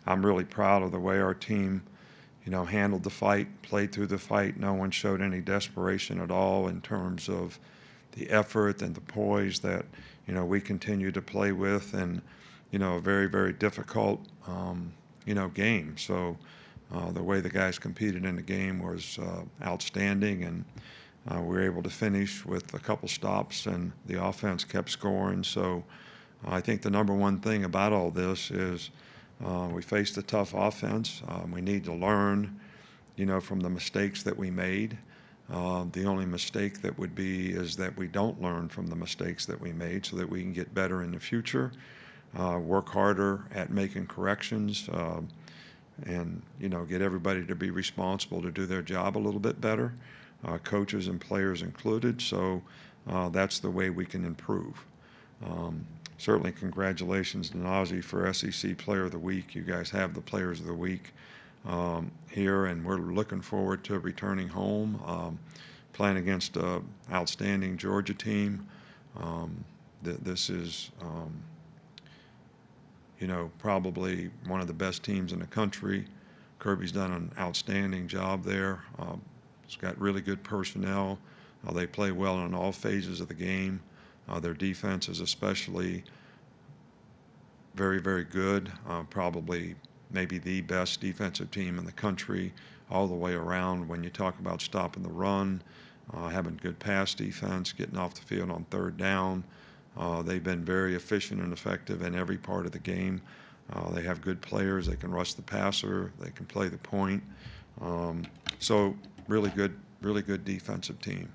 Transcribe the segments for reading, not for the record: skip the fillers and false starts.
I'm really proud of the way our team, handled the fight, played through the fight. No one showed any desperation at all in terms of the effort and the poise that, we continue to play with, and, a very, very difficult, game. So the way the guys competed in the game was outstanding, and we were able to finish with a couple stops, and the offense kept scoring. So I think the number one thing about all this is we faced a tough offense. We need to learn, from the mistakes that we made. The only mistake that would be is that we don't learn from the mistakes that we made so that we can get better in the future, work harder at making corrections, and, get everybody to be responsible to do their job a little bit better, coaches and players included. So that's the way we can improve. Certainly congratulations to Naji for SEC Player of the Week. You guys have the Players of the Week here, and we're looking forward to returning home, playing against an outstanding Georgia team. This is, probably one of the best teams in the country. Kirby's done an outstanding job there. It's got really good personnel. They play well in all phases of the game. Their defense is especially very, very good, probably maybe the best defensive team in the country all the way around when you talk about stopping the run, having good pass defense, getting off the field on third down. They've been very efficient and effective in every part of the game. They have good players. They can rush the passer. They can play the point. So really good defensive team.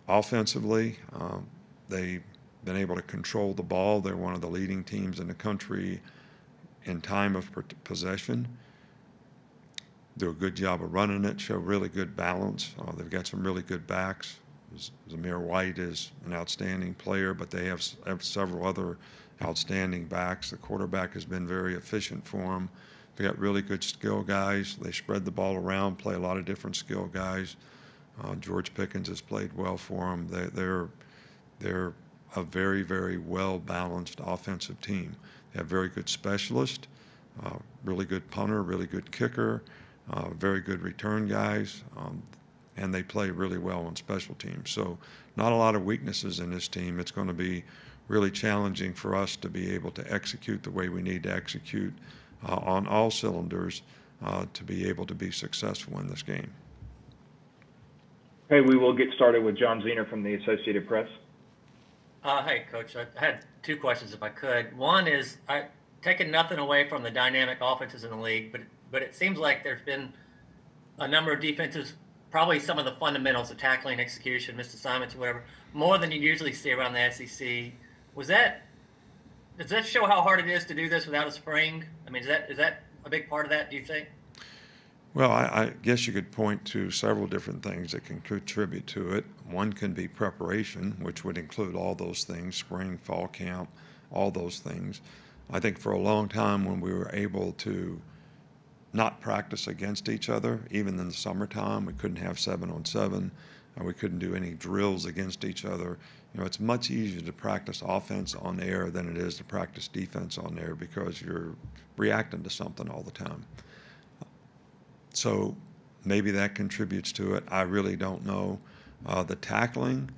Offensively, they've been able to control the ball. They're one of the leading teams in the country in time of possession. Do a good job of running it, show really good balance. They've got some really good backs. Zamir White is an outstanding player, but they have several other outstanding backs. The quarterback has been very efficient for them. They got really good skill guys. They spread the ball around, play a lot of different skill guys. George Pickens has played well for them. They're a very, very well-balanced offensive team. They have very good specialists, really good punter, really good kicker, very good return guys, and they play really well on special teams. So not a lot of weaknesses in this team. It's going to be really challenging for us to be able to execute the way we need to execute on all cylinders to be able to be successful in this game. Hey, we will get started with John Zener from the Associated Press. Hey, Coach. I had two questions, if I could. One is, taking nothing away from the dynamic offenses in the league, but it seems like there's been a number of defenses, probably some of the fundamentals of tackling, execution, missed assignments, or whatever, more than you usually see around the SEC. Does that show how hard it is to do this without a spring? I mean, is that a big part of that, do you think? Well, I guess you could point to several different things that can contribute to it. One can be preparation, which would include all those things, spring, fall camp, all those things. I think for a long time when we were able to not practice against each other, even in the summertime, we couldn't have 7-on-7, we couldn't do any drills against each other. It's much easier to practice offense on air than it is to practice defense on air because you're reacting to something all the time. So maybe that contributes to it. I really don't know. The tackling,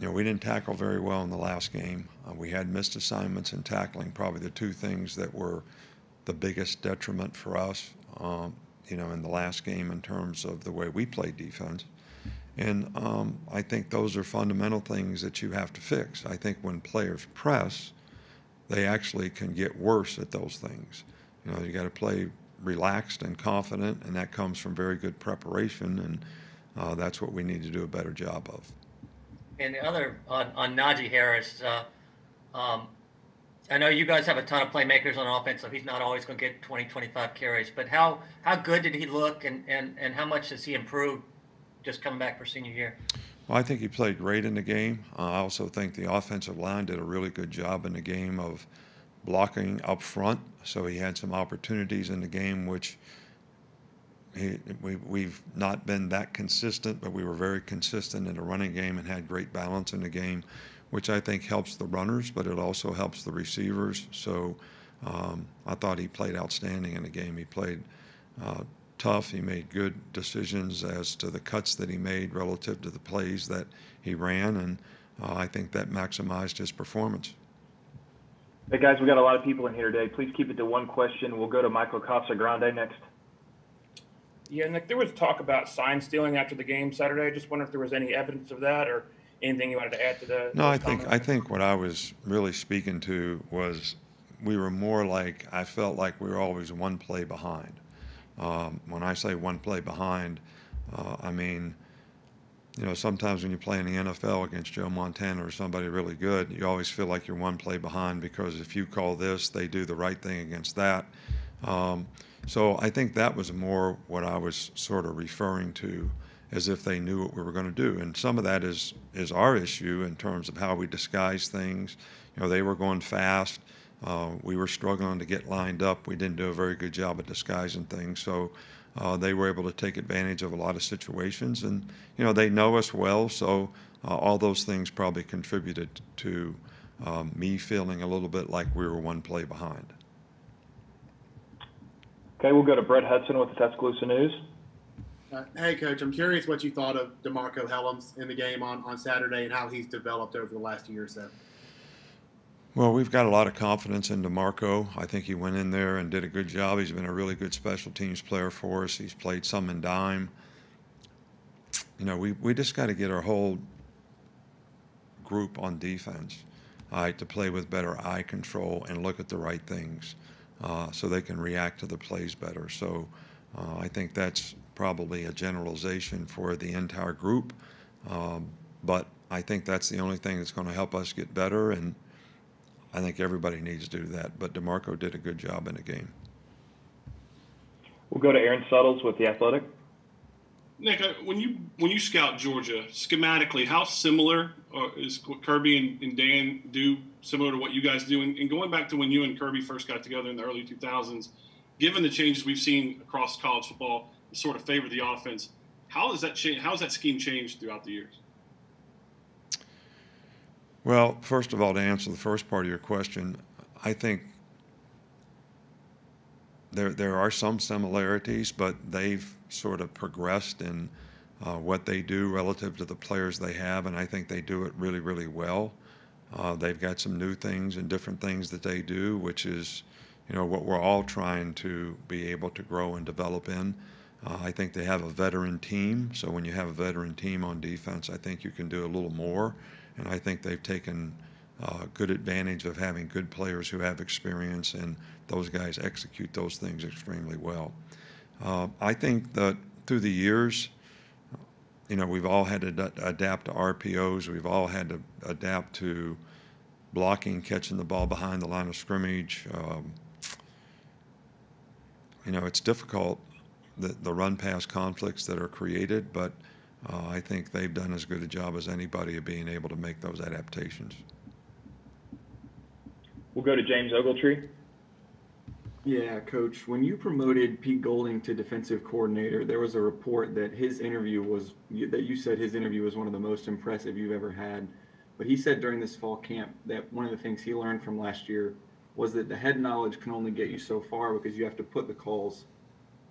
we didn't tackle very well in the last game. We had missed assignments in tackling, probably the two things that were the biggest detriment for us, in the last game in terms of the way we played defense. And I think those are fundamental things that you have to fix. I think when players press, they actually can get worse at those things. You got to play relaxed and confident, and that comes from very good preparation, and that's what we need to do a better job of. And the other, on Naji Harris, I know you guys have a ton of playmakers on offense, so he's not always going to get 20, 25 carries, but how good did he look, and how much has he improved just coming back for senior year? Well, I think he played great in the game. I also think the offensive line did a really good job in the game of blocking up front, so he had some opportunities in the game which we've not been that consistent, but we were very consistent in the running game and had great balance in the game, which I think helps the runners, but it also helps the receivers. So I thought he played outstanding in the game. He played tough. He made good decisions as to the cuts that he made relative to the plays that he ran, and I think that maximized his performance. Hey, guys, we got a lot of people in here today. Please keep it to one question. We'll go to Michael Casagrande next. Yeah, Nick, there was talk about sign stealing after the game Saturday. I just wonder if there was any evidence of that or anything you wanted to add to that. No, I think what I was really speaking to was we were more like, I felt like we were always one play behind. When I say one play behind, I mean, sometimes when you play in the NFL against Joe Montana or somebody really good, you always feel like you're one play behind because if you call this, they do the right thing against that. So I think that was more what I was sort of referring to, as if they knew what we were going to do. And some of that is our issue in terms of how we disguise things. They were going fast. We were struggling to get lined up. We didn't do a very good job at disguising things. So they were able to take advantage of a lot of situations. And, they know us well. So all those things probably contributed to me feeling a little bit like we were one play behind. Okay, we'll go to Brett Hudson with the Tuscaloosa News. Hey, Coach, I'm curious what you thought of DeMarco Hellams in the game on Saturday and how he's developed over the last year or so. Well, we've got a lot of confidence in DeMarco. I think he went in there and did a good job. He's been a really good special teams player for us. He's played some in dime. We just got to get our whole group on defense to play with better eye control and look at the right things so they can react to the plays better. So I think that's probably a generalization for the entire group. But I think that's the only thing that's going to help us get better, and I think everybody needs to do that. But DeMarco did a good job in the game. We'll go to Aaron Suttles with The Athletic. Nick, when you scout Georgia, schematically, how similar is what Kirby and Dan do similar to what you guys do? And going back to when you and Kirby first got together in the early 2000s, given the changes we've seen across college football that sort of favor the offense, how has that scheme changed throughout the years? Well, first of all, to answer the first part of your question, I think there are some similarities, but they've sort of progressed in what they do relative to the players they have, and I think they do it really, really well. They've got some new things and different things that they do, which is, what we're all trying to be able to grow and develop in. I think they have a veteran team, so when you have a veteran team on defense, I think you can do a little more, and I think they've taken good advantage of having good players who have experience, and those guys execute those things extremely well. I think that through the years, we've all had to adapt to RPOs. We've all had to adapt to blocking, catching the ball behind the line of scrimmage. It's difficult, the run-pass conflicts that are created, but I think they've done as good a job as anybody of being able to make those adaptations. We'll go to James Ogletree. Yeah, Coach, when you promoted Pete Golding to defensive coordinator, there was a report that you said his interview was one of the most impressive you've ever had. But he said during this fall camp that one of the things he learned from last year was that the head knowledge can only get you so far because you have to put the calls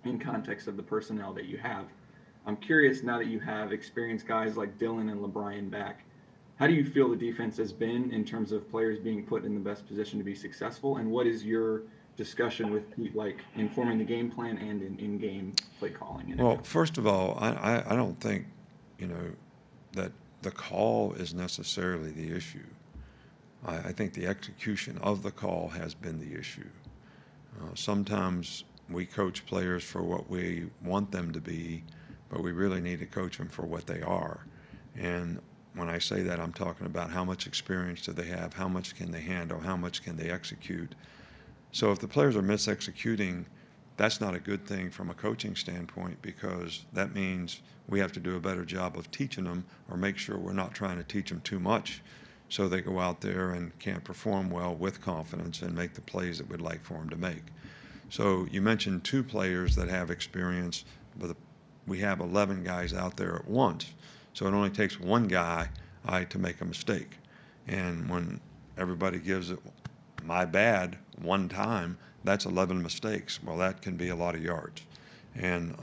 in context of the personnel that you have. I'm curious, now that you have experienced guys like Dylan and LeBron back, how do you feel the defense has been in terms of players being put in the best position to be successful? And what is your discussion with Pete like in forming the game plan and in-game play calling? Well, first of all, I don't think, that the call is necessarily the issue. I think the execution of the call has been the issue. Sometimes we coach players for what we want them to be, but we really need to coach them for what they are. And when I say that, I'm talking about how much experience do they have, how much can they handle, how much can they execute. So if the players are mis-executing, that's not a good thing from a coaching standpoint, because that means we have to do a better job of teaching them, or make sure we're not trying to teach them too much so they go out there and can't perform well with confidence and make the plays that we'd like for them to make. So you mentioned two players that have experience, but we have 11 guys out there at once. So it only takes one guy to make a mistake. And when everybody gives it my bad one time, that's 11 mistakes. Well, that can be a lot of yards. And,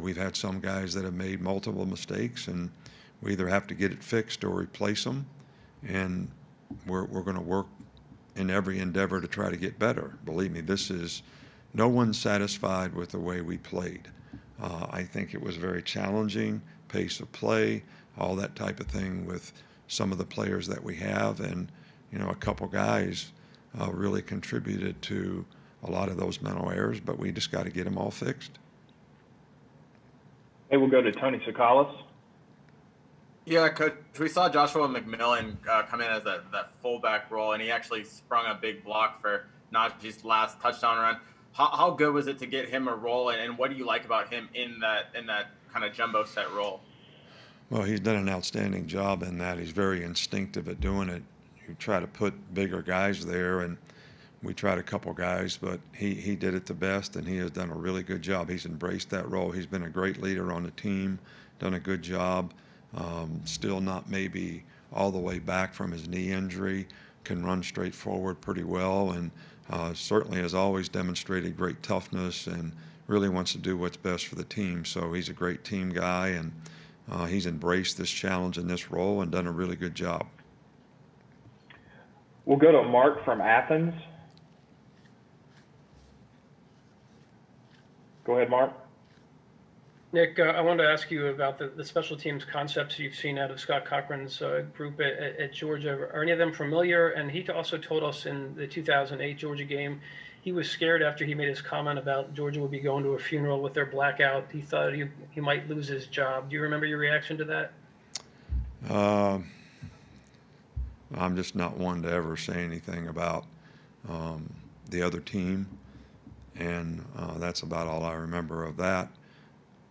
we've had some guys that have made multiple mistakes, and we either have to get it fixed or replace them. And we're going to work in every endeavor to try to get better. Believe me, no one's satisfied with the way we played. I think it was very challenging, pace of play, all that type of thing with some of the players that we have. And, a couple guys really contributed to a lot of those mental errors, but we just got to get them all fixed. Hey, we'll go to Tony Sakalas. Yeah, Coach, we saw Joshua McMillan come in as that fullback role, and he actually sprung a big block for Naji's last touchdown run. How good was it to get him a role, and what do you like about him in that kind of jumbo set role? Well, he's done an outstanding job in that. He's very instinctive at doing it. You try to put bigger guys there, and we tried a couple guys, but he did it the best, and he has done a really good job. He's embraced that role. He's been a great leader on the team, done a good job. Still not maybe all the way back from his knee injury, can run straight forward pretty well, and certainly has always demonstrated great toughness and really wants to do what's best for the team. So he's a great team guy, and he's embraced this challenge in this role and done a really good job. We'll go to Mark from Athens. Go ahead, Mark. Nick, I wanted to ask you about the special teams concepts you've seen out of Scott Cochran's group at Georgia. Are any of them familiar? And he also told us in the 2008 Georgia game, he was scared after he made his comment about Georgia would be going to a funeral with their blackout. He thought he might lose his job. Do you remember your reaction to that? I'm just not one to ever say anything about the other team, and that's about all I remember of that.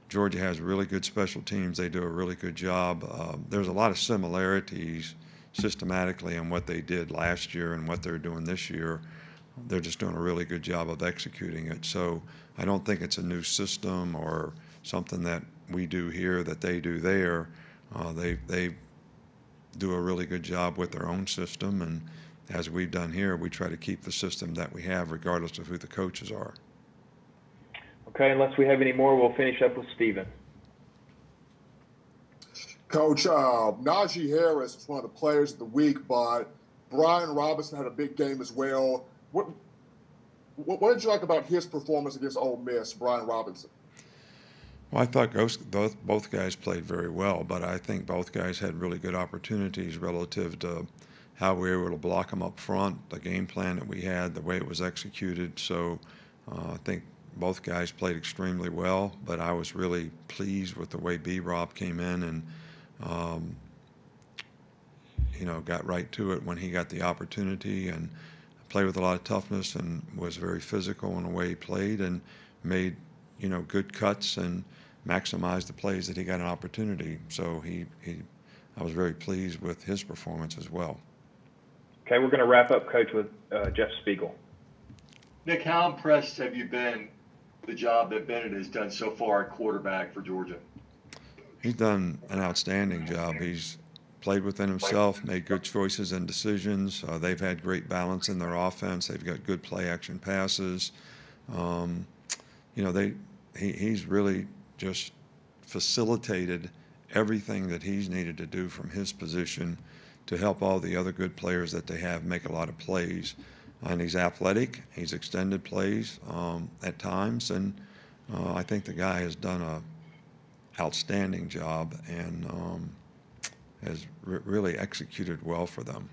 Georgia has really good special teams. They do a really good job. There's a lot of similarities systematically in what they did last year and what they're doing this year. They're just doing a really good job of executing it. So I don't think it's a new system or something that we do here that they do there. They do a really good job with their own system, and as we've done here, we try to keep the system that we have regardless of who the coaches are. Okay, unless we have any more, we'll finish up with Steven. Coach, Naji Harris is one of the players of the week, but Brian Robinson had a big game as well. What did you like about his performance against Ole Miss, Brian Robinson? Well, I thought both guys played very well, but I think both guys had really good opportunities relative to how we were able to block them up front, the game plan that we had, the way it was executed. So I think both guys played extremely well, but I was really pleased with the way B-Rob came in and, got right to it when he got the opportunity and played with a lot of toughness and was very physical in the way he played and made, good cuts and maximized the plays that he got an opportunity. So I was very pleased with his performance as well. Okay, we're going to wrap up, Coach, with Jeff Spiegel. Nick, how impressed have you been with the job that Bennett has done so far at quarterback for Georgia? He's done an outstanding job. He's played within himself, made good choices and decisions. They've had great balance in their offense. They've got good play-action passes. He's really just facilitated everything that he's needed to do from his position to help all the other good players that they have make a lot of plays. And he's athletic. He's extended plays at times, and I think the guy has done a outstanding job and has really executed well for them.